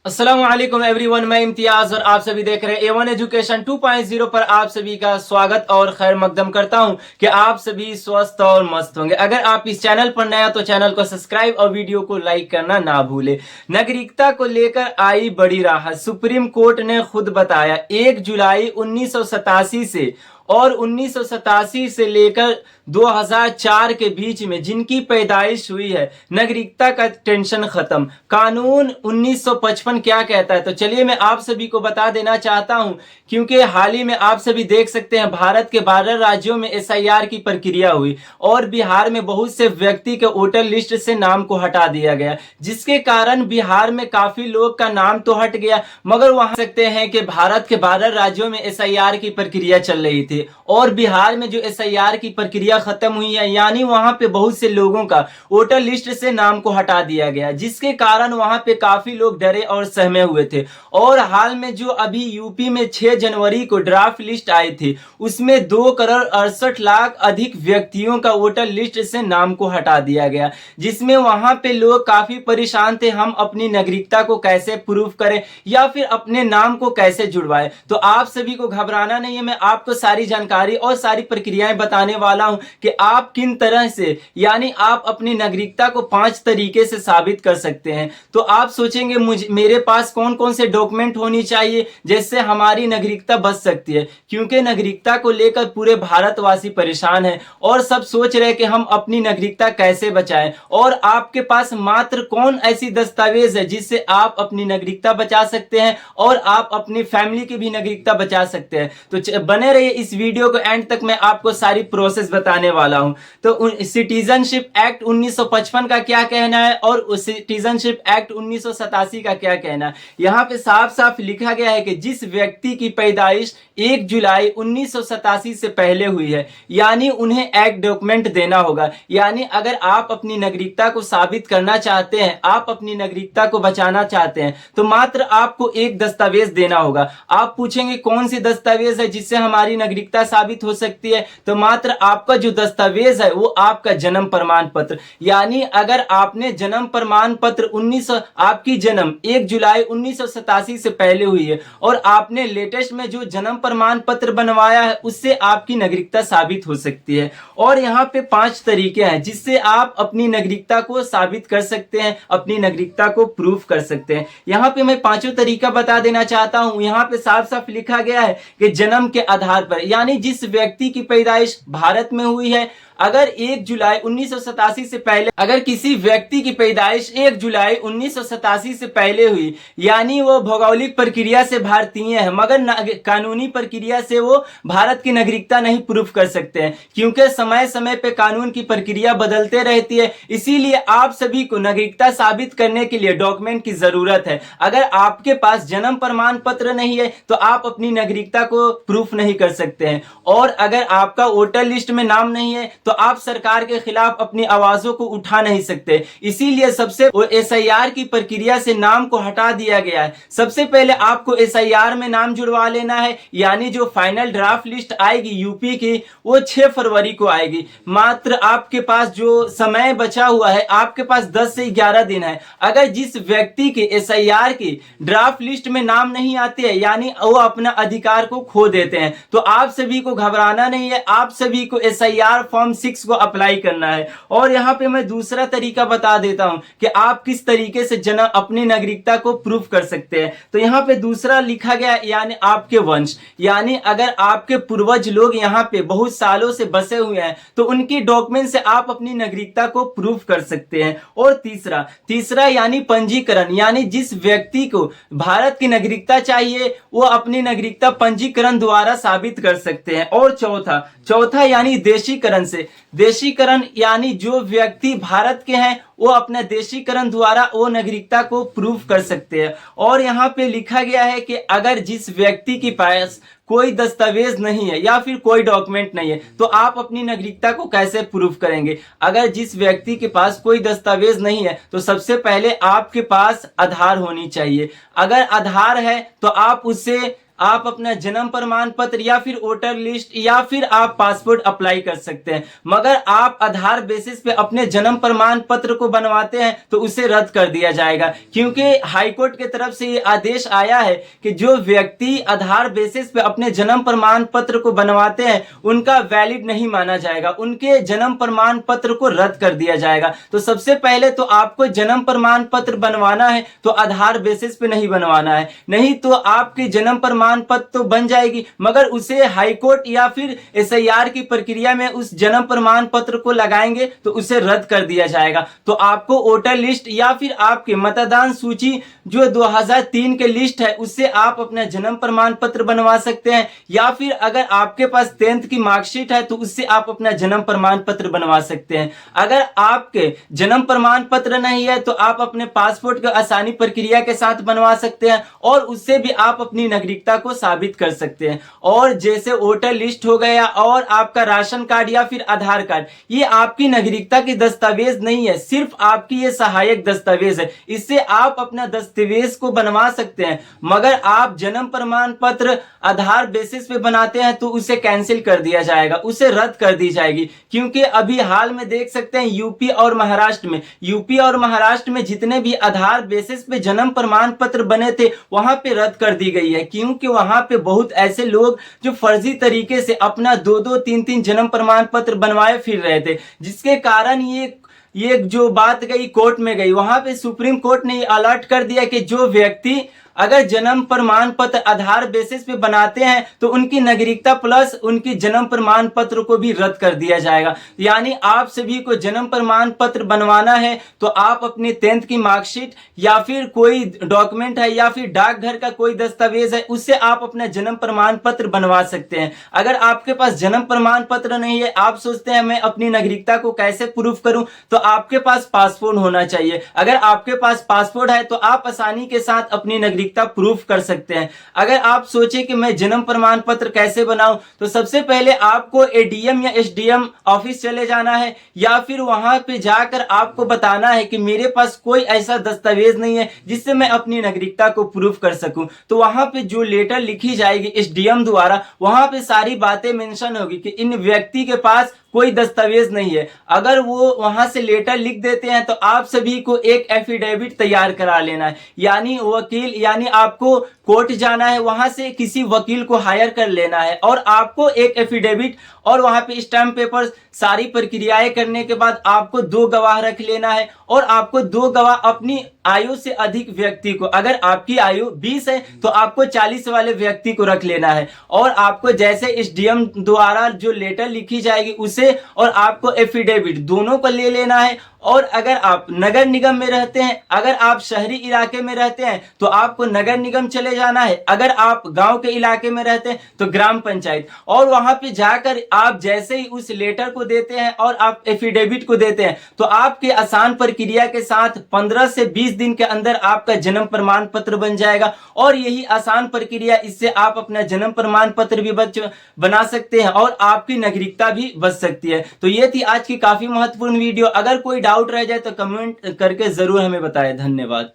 अस्सलाम वालेकुम एवरीवन, मैं इम्तियाज और आप सभी देख रहे हैं A1 एजुकेशन 2.0 पर आप सभी का स्वागत और खैर मकदम करता हूं कि आप सभी स्वस्थ और मस्त होंगे। अगर आप इस चैनल पर नया तो चैनल को सब्सक्राइब और वीडियो को लाइक करना ना भूले। नागरिकता को लेकर आई बड़ी राहत, सुप्रीम कोर्ट ने खुद बताया 1 जुलाई 1987 से और 1987 से लेकर 2004 के बीच में जिनकी पैदाइश हुई है, नागरिकता का टेंशन खत्म। कानून 1955 क्या कहता है, तो चलिए मैं आप सभी को बता देना चाहता हूं, क्योंकि हाल ही में आप सभी देख सकते हैं भारत के 12 राज्यों में SIR की प्रक्रिया हुई और बिहार में बहुत से व्यक्ति के वोटर लिस्ट से नाम को हटा दिया गया, जिसके कारण बिहार में काफी लोग का नाम तो हट गया, मगर वहां सकते हैं कि भारत के 12 राज्यों में SIR की प्रक्रिया चल रही थी और बिहार में जो SIR की प्रक्रिया खत्म हुई है, यानी वहां पे बहुत से लोगों का वोटर लिस्ट से नाम को हटा दिया गया, जिसके कारण वहां पे काफी लोग डरे और सहमे हुए थे। और हाल में जो अभी यूपी में 6 जनवरी को ड्राफ्ट लिस्ट आई थी, उसमें 2,68,00,000 अधिक व्यक्तियों का वोटर लिस्ट से नाम को हटा दिया गया, जिसमें वहां पे लोग काफी परेशान थे, हम अपनी नागरिकता को कैसे प्रूव करें या फिर अपने नाम को कैसे जुड़वाएं। तो आप सभी को घबराना नहीं है, मैं आपको सारी जानकारी और सारी प्रक्रियाएं बताने वाला हूं कि आप किन तरह से, यानी आप अपनी नागरिकता को 5 तरीके से साबित कर सकते हैं। तो आप सोचेंगे मेरे पास कौन कौन से डॉक्यूमेंट होनी चाहिए जिससे हमारी नागरिकता बच सकती है, क्योंकि नागरिकता को लेकर पूरे भारतवासी परेशान है और सब सोच रहे हैं कि हम अपनी नागरिकता कैसे बचाएं। और आपके पास मात्र कौन ऐसी दस्तावेज है जिससे आप अपनी नागरिकता बचा सकते हैं और आप अपनी फैमिली की भी नागरिकता बचा सकते हैं। तो बने रहिए इस वीडियो को एंड तक, मैं आपको सारी प्रोसेस बताने वाला हूं। तो सिटीजनशिप एक्ट 1955 का क्या कहना है और सिटीजनशिप एक्ट 1987 का क्या कहना है, यहाँ पे साफ साफ लिखा गया है कि जिस व्यक्ति की पैदाइश 1 जुलाई 1987 से पहले हुई है, यानी उन्हें एक डॉक्यूमेंट देना होगा। यानी अगर आप अपनी नागरिकता को साबित करना चाहते हैं, आप अपनी नागरिकता को बचाना चाहते हैं, तो मात्र आपको एक दस्तावेज देना होगा। आप पूछेंगे कौन सी दस्तावेज है जिससे हमारी नागरिकता साबित हो सकती है, तो मात्र आपका जो दस्तावेज है वो आपका जन्म प्रमाण पत्र। यानी अगर आपने जन्म प्रमाण पत्र आपकी जन्म 1 जुलाई 1987 से पहले हुई है और आपने लेटेस्ट में जो जन्म प्रमाण पत्र बनवाया है, उससे आपकी नागरिकता साबित हो सकती है। और यहाँ पे 5 तरीके हैं जिससे आप अपनी नागरिकता को साबित कर सकते हैं, अपनी नागरिकता को प्रूफ कर सकते हैं। यहाँ पे मैं 5 तरीका बता देना चाहता हूँ। यहाँ पे साफ साफ लिखा गया है कि जन्म के आधार पर, यानी जिस व्यक्ति की पैदाइश भारत में हुई है, अगर 1 जुलाई 1987 से पहले, अगर किसी व्यक्ति की पैदाइश 1 जुलाई 1987 से पहले हुई, यानी वो भौगोलिक प्रक्रिया से भारतीय है, मगर कानूनी प्रक्रिया से वो भारत की नागरिकता नहीं प्रूफ कर सकते हैं, क्योंकि समय समय पे कानून की प्रक्रिया बदलते रहती है। इसीलिए आप सभी को नागरिकता साबित करने के लिए डॉक्यूमेंट की जरूरत है। अगर आपके पास जन्म प्रमाण पत्र नहीं है तो आप अपनी नागरिकता को प्रूफ नहीं कर सकते हैं। और अगर आपका वोटर लिस्ट में नाम नहीं है तो आप सरकार के खिलाफ अपनी आवाजों को उठा नहीं सकते। इसीलिए सबसे SIR की प्रक्रिया से नाम को हटा दिया गया है। सबसे पहले आपको SIR में नाम जुड़वा लेना है, यानी जो फाइनल ड्राफ्ट लिस्ट आएगी यूपी की, वो 6 फरवरी को आएगी। मात्र आपके पास जो समय बचा हुआ है, आपके पास 10 से 11 दिन है। अगर जिस व्यक्ति के SIR की ड्राफ्ट लिस्ट में नाम नहीं आते हैं, यानी वो अपना अधिकार को खो देते हैं, तो आप सभी को घबराना नहीं है, आप सभी को SIR फॉर्म 6 को अप्लाई करना है। और यहाँ पे मैं दूसरा तरीका बता देता हूं कि आप किस तरीके से अपनी नागरिकता को प्रूफ कर सकते हैं। तो यहाँ पे दूसरा लिखा गया, यानी आपके वंश, यानी अगर आपके पूर्वज लोग यहाँ पे बहुत सालों से बसे हुए हैं तो उनकी डॉक्यूमेंट से आप अपनी नागरिकता को प्रूफ कर सकते हैं। और तीसरा यानी पंजीकरण, यानी जिस व्यक्ति को भारत की नागरिकता चाहिए वो अपनी नागरिकता पंजीकरण द्वारा साबित कर सकते हैं। और चौथा यानी देशीकरण, यानी जो व्यक्ति भारत के हैं वो अपने देशीकरण द्वारा वो नागरिकता को प्रूफ कर सकते हैं। और यहाँ पे लिखा गया है कि अगर जिस व्यक्ति के पास कोई दस्तावेज नहीं है या फिर कोई डॉक्यूमेंट नहीं है तो आप अपनी नागरिकता को कैसे प्रूफ करेंगे। अगर जिस व्यक्ति के पास कोई दस्तावेज नहीं है तो सबसे पहले आपके पास आधार होनी चाहिए। अगर आधार है तो आप उससे आप अपना जन्म प्रमाण पत्र या फिर वोटर लिस्ट या फिर आप पासपोर्ट अप्लाई कर सकते हैं। मगर आप आधार बेसिस पे अपने जन्म प्रमाण पत्र को बनवाते हैं तो उसे रद्द कर दिया जाएगा, क्योंकि हाईकोर्ट की तरफ से ये आदेश आया है कि जो व्यक्ति आधार बेसिस पे अपने जन्म प्रमाण पत्र को बनवाते हैं उनका वैलिड नहीं माना जाएगा, उनके जन्म प्रमाण पत्र को रद्द कर दिया जाएगा। तो सबसे पहले तो आपको जन्म प्रमाण पत्र बनवाना है तो आधार बेसिस पे नहीं बनवाना है, नहीं तो आपकी जन्म प्रमाण पत्र तो बन जाएगी मगर उसे हाईकोर्ट या फिर SIR की प्रक्रिया में उस जन्म प्रमाण पत्र को लगाएंगे तो उसे रद्द कर दिया जाएगा। तो आपको वोटर लिस्ट या फिर आपके मतदान सूची जो 2003 के लिस्ट है उससे आप अपना जन्म प्रमाण पत्र बनवा सकते हैं, या फिर अगर आपके पास 10th की मार्कशीट है तो उससे आप अपना जन्म प्रमाण पत्र बनवा सकते हैं। अगर आपके जन्म प्रमाण पत्र नहीं है तो आप अपने पासपोर्ट को आसानी प्रक्रिया के साथ बनवा सकते हैं और उससे भी आप अपनी नागरिकता को साबित कर सकते हैं। और जैसे वोटर लिस्ट हो गया और आपका राशन कार्ड या फिर आधार कार्ड, ये आपकी नागरिकता की दस्तावेज नहीं है, सिर्फ आपकी ये सहायक दस्तावेज है, इससे आप अपना दस्तावेज को बनवा सकते हैं। मगर आप जन्म प्रमाण पत्र आधार बेसिस पे बनाते हैं तो उसे कैंसिल कर दिया जाएगा, उसे रद्द कर दी जाएगी। क्योंकि अभी हाल में देख सकते हैं यूपी और महाराष्ट्र में जितने भी आधार बेसिस पे जन्म प्रमाण पत्र बने थे वहां पे रद्द कर दी गई है, क्योंकि वहां पे बहुत ऐसे लोग जो फर्जी तरीके से अपना 2-2, 3-3 जन्म प्रमाण पत्र बनवाए फिर रहे थे, जिसके कारण ये जो बात गई कोर्ट में गई, वहां पे सुप्रीम कोर्ट ने अलर्ट कर दिया कि जो व्यक्ति अगर जन्म प्रमाण पत्र आधार बेसिस पे बनाते हैं तो उनकी नागरिकता प्लस उनकी जन्म प्रमाण पत्र को भी रद्द कर दिया जाएगा। यानी आप सभी को जन्म प्रमाण पत्र बनवाना है तो आप अपनी 10th की मार्कशीट या फिर कोई डॉक्यूमेंट है या फिर डाकघर का कोई दस्तावेज है उससे आप अपना जन्म प्रमाण पत्र बनवा सकते हैं। अगर आपके पास जन्म प्रमाण पत्र नहीं है, आप सोचते हैं मैं अपनी नागरिकता को कैसे प्रूफ करूं, तो आपके पास पासपोर्ट होना चाहिए। अगर आपके पास पासपोर्ट है तो आप आसानी के साथ अपनी नागरिकता प्रूफ कर सकते हैं। अगर आप सोचे कि मैं जन्म प्रमाण पत्र कैसे बनाऊं, तो सबसे पहले आपको ADM या SDM ऑफिस चले जाना है या फिर वहां पे जाकर आपको बताना है कि मेरे पास कोई ऐसा दस्तावेज नहीं है जिससे मैं अपनी नागरिकता को प्रूफ कर सकूं। तो वहां पे जो लेटर लिखी जाएगी SDM द्वारा, वहां पे सारी बातें मेंशन होगी कि इन व्यक्ति के पास कोई दस्तावेज नहीं है। अगर वो वहां से लेटर लिख देते हैं तो आप सभी को एक एफिडेविट तैयार करा लेना है, यानी आपको कोर्ट जाना है, वहां से किसी वकील को हायर कर लेना है और आपको एक एफिडेविट और वहां पे स्टैम्प पेपर सारी प्रक्रियाएं करने के बाद आपको 2 गवाह रख लेना है और आपको 2 गवाह अपनी आयु से अधिक व्यक्ति को, अगर आपकी आयु 20 है तो आपको 40 वाले व्यक्ति को रख लेना है और आपको जैसे SDM द्वारा जो लेटर लिखी जाएगी उसे और आपको एफिडेविट दोनों को ले लेना है। और अगर आप नगर निगम में रहते हैं, अगर आप शहरी इलाके में रहते हैं तो आपको नगर निगम चले जाना है, अगर आप गांव के इलाके में रहते हैं तो ग्राम पंचायत। और वहां पे जाकर आप जैसे ही उस लेटर को देते हैं और आप एफिडेविट को देते हैं तो आपके आसान प्रक्रिया के साथ 15 से 20 दिन के अंदर आपका जन्म प्रमाण पत्र बन जाएगा। और यही आसान प्रक्रिया, इससे आप अपना जन्म प्रमाण पत्र भी बना सकते हैं और आपकी नागरिकता भी बच सकती है। तो ये थी आज की काफी महत्वपूर्ण वीडियो। अगर कोई डाउट रह जाए तो कमेंट करके जरूर हमें बताएं। धन्यवाद।